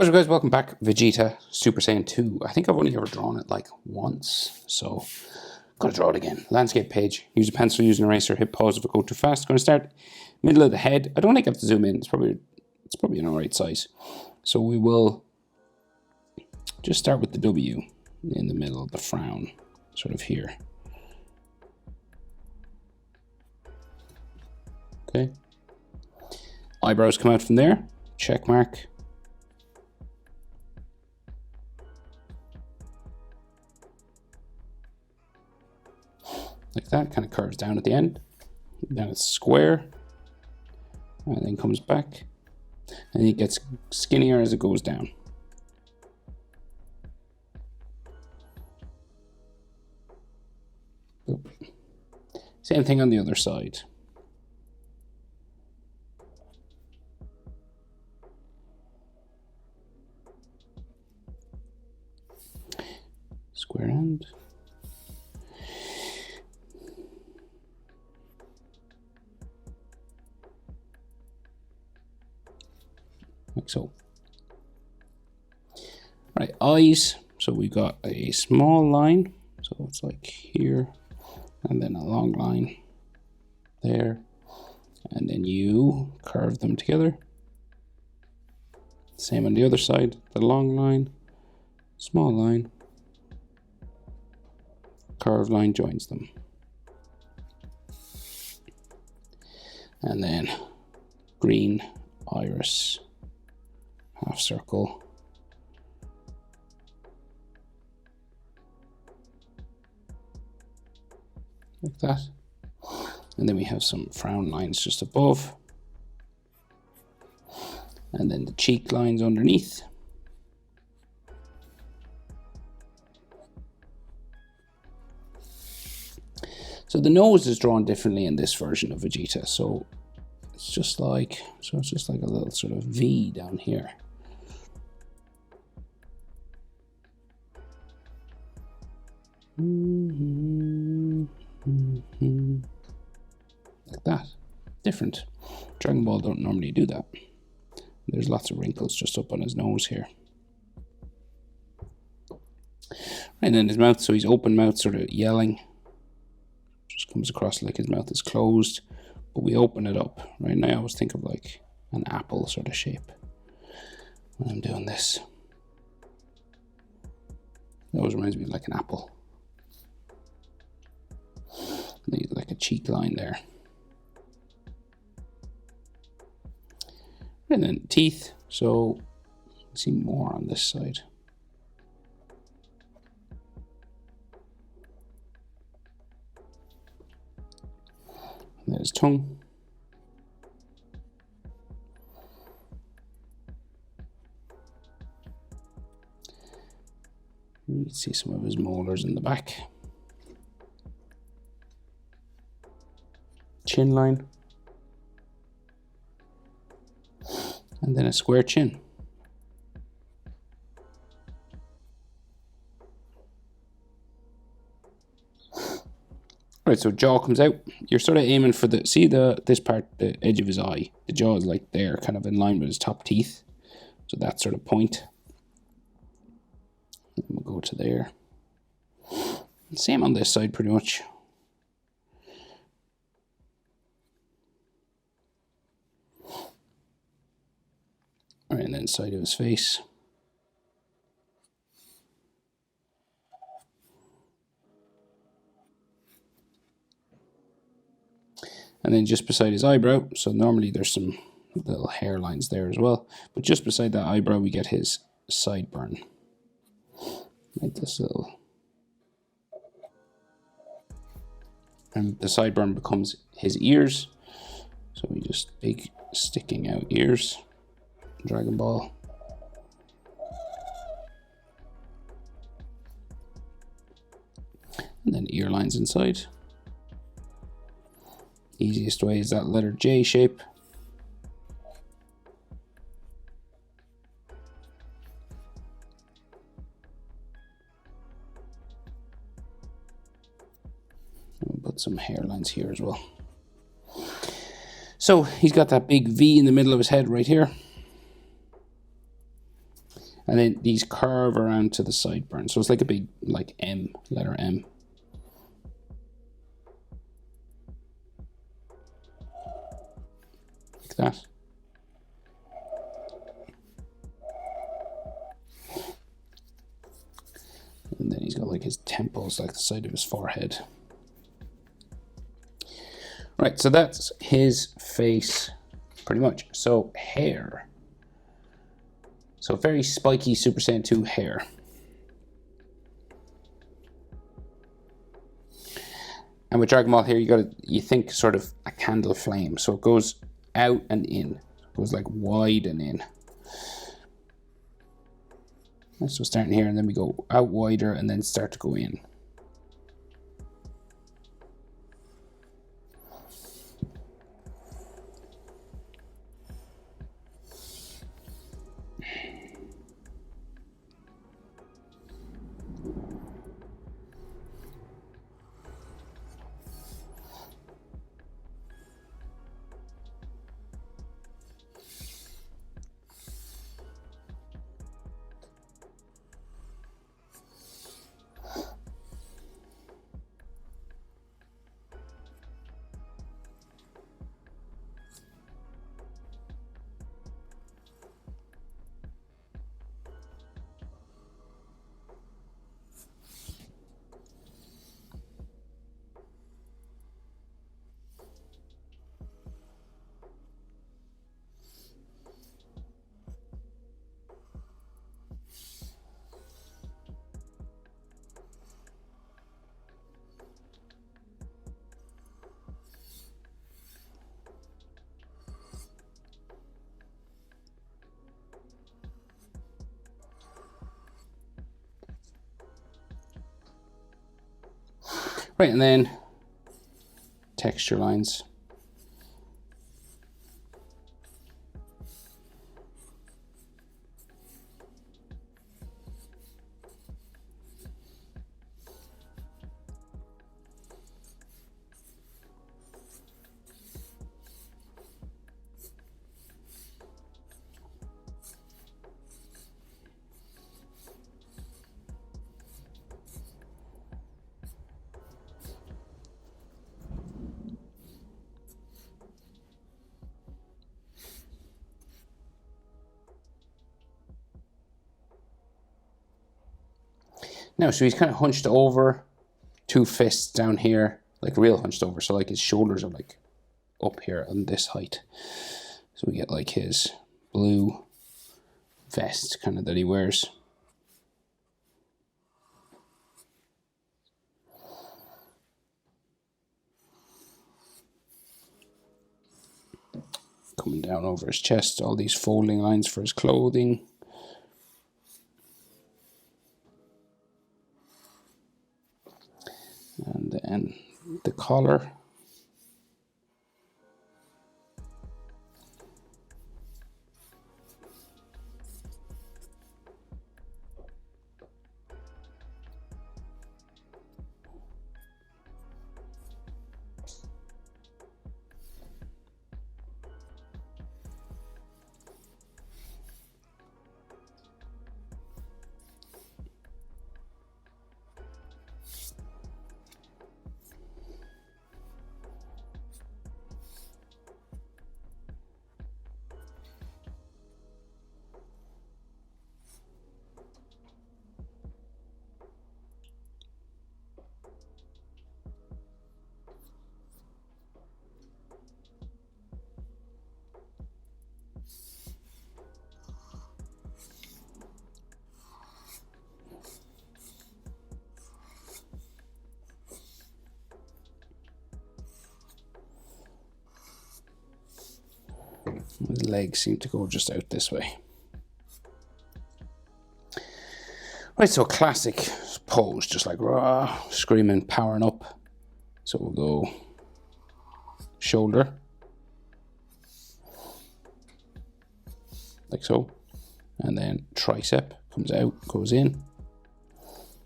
What's up guys, welcome back. Vegeta Super Saiyan 2. I think I've only ever drawn it like once, so I'm going to draw it again. Landscape page. Use a pencil, use an eraser, hit pause if I go too fast. Going to start middle of the head. I don't think I have to zoom in. It's probably an alright size. So we will just start with the W in the middle, the frown, sort of here. Okay. Eyebrows come out from there. Check mark. Like that, kind of curves down at the end. Then it's square, and then comes back, and it gets skinnier as it goes down. Same thing on the other side. Square end. Like so. Right, eyes. So we got a small line. So it's like here, and then a long line there, and then you curve them together. Same on the other side, the long line, small line, curved line joins them. And then green iris. Half circle. Like that. And then we have some frown lines just above. And then the cheek lines underneath. So the nose is drawn differently in this version of Vegeta. So it's just like a little sort of V down here. Like that. Different. Dragon Ball don't normally do that. There's lots of wrinkles just up on his nose here. And then his mouth, so he's open mouth, sort of yelling. Just comes across like his mouth is closed, but we open it up. Right now I always think of like an apple sort of shape when I'm doing this. It always reminds me of like an apple. Like a cheek line there. And then teeth, so you can see more on this side. And there's tongue. You can see some of his molars in the back. Chin line. And then a square chin. Right, so jaw comes out. You're sort of aiming for this part, the edge of his eye. The jaw is like there, kind of in line with his top teeth. So that sort of point. And we'll go to there. Same on this side, pretty much. Right, and then side of his face. And then just beside his eyebrow, so normally there's some little hairlines there as well, but just beside that eyebrow we get his sideburn. Like this little. And the sideburn becomes his ears. So we just big sticking out ears. Dragon Ball. And then ear lines inside. Easiest way is that letter J shape. We'll put some hairlines here as well. So he's got that big V in the middle of his head right here. And then these curve around to the sideburns. So it's like a big, like M, letter M. Like that. And then he's got like his temples, like the side of his forehead. Right, so that's his face, pretty much. So hair. So very spiky Super Saiyan 2 hair. And with Dragon Ball here, you think sort of a candle flame. So it goes out and in. It goes like wide and in. So starting here, and then we go out wider and then start to go in. Right, and then texture lines. Now, so he's kind of hunched over, two fists down here, like real hunched over. So like his shoulders are like up here on this height. So we get like his blue vest kind of that he wears. Coming down over his chest, all these folding lines for his clothing. And then the collar. His legs seem to go just out this way. Right, so classic pose, just like rah, screaming, powering up. So we'll go shoulder, like so, and then tricep comes out, goes in.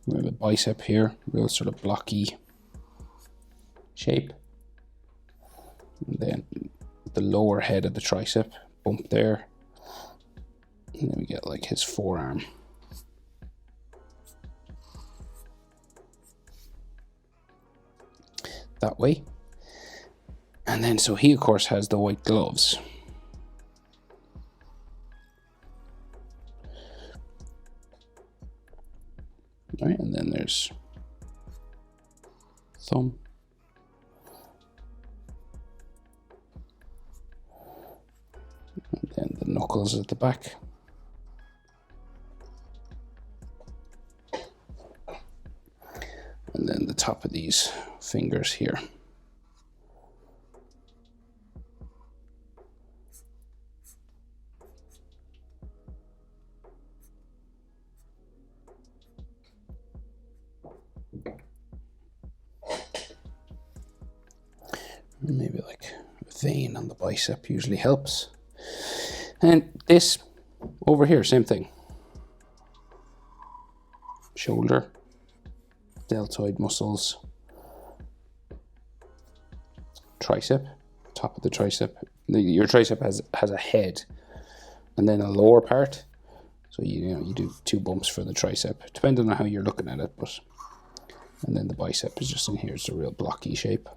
We have a bicep here, real sort of blocky shape. And then the lower head of the tricep, bump there. And then we get like his forearm. That way. And then so he of course has the white gloves. Right, and then there's thumb. And then the knuckles at the back. And then the top of these fingers here. Maybe like a vein on the bicep usually helps. And this over here, same thing. Shoulder, deltoid muscles, tricep, top of the tricep. Your tricep has a head and then a lower part. So you do 2 bumps for the tricep, depending on how you're looking at it. But and then the bicep is just in here. It's a real blocky shape.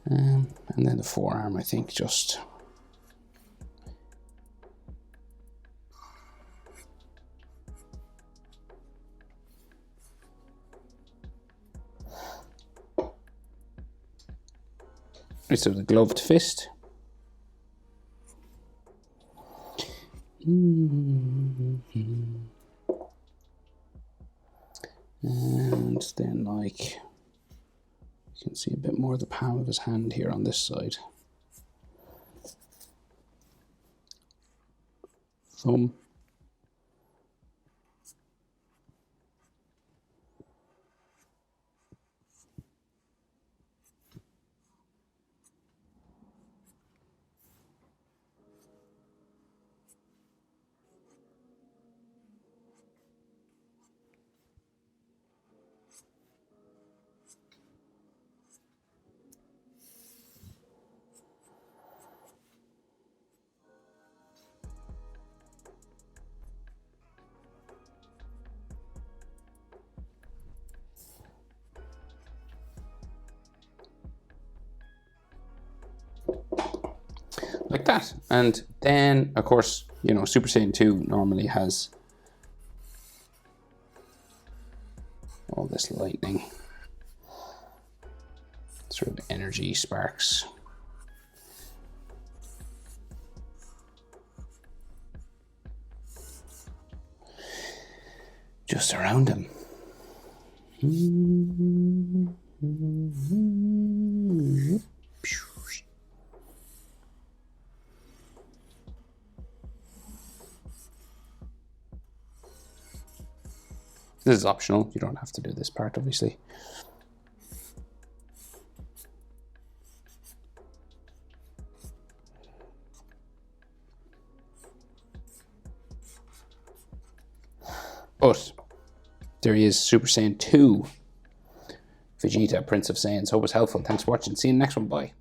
And then the forearm, I think, just so the gloved fist. And then like you can see a bit more of the palm of his hand here on this side. Thumb. Like that. And then of course, you know, Super Saiyan 2 normally has all this lightning, sort of energy sparks. Just around him. This is optional. You don't have to do this part, obviously. But there he is, Super Saiyan 2. Vegeta, Prince of Saiyans. Hope it's helpful. Thanks for watching. See you in the next one. Bye.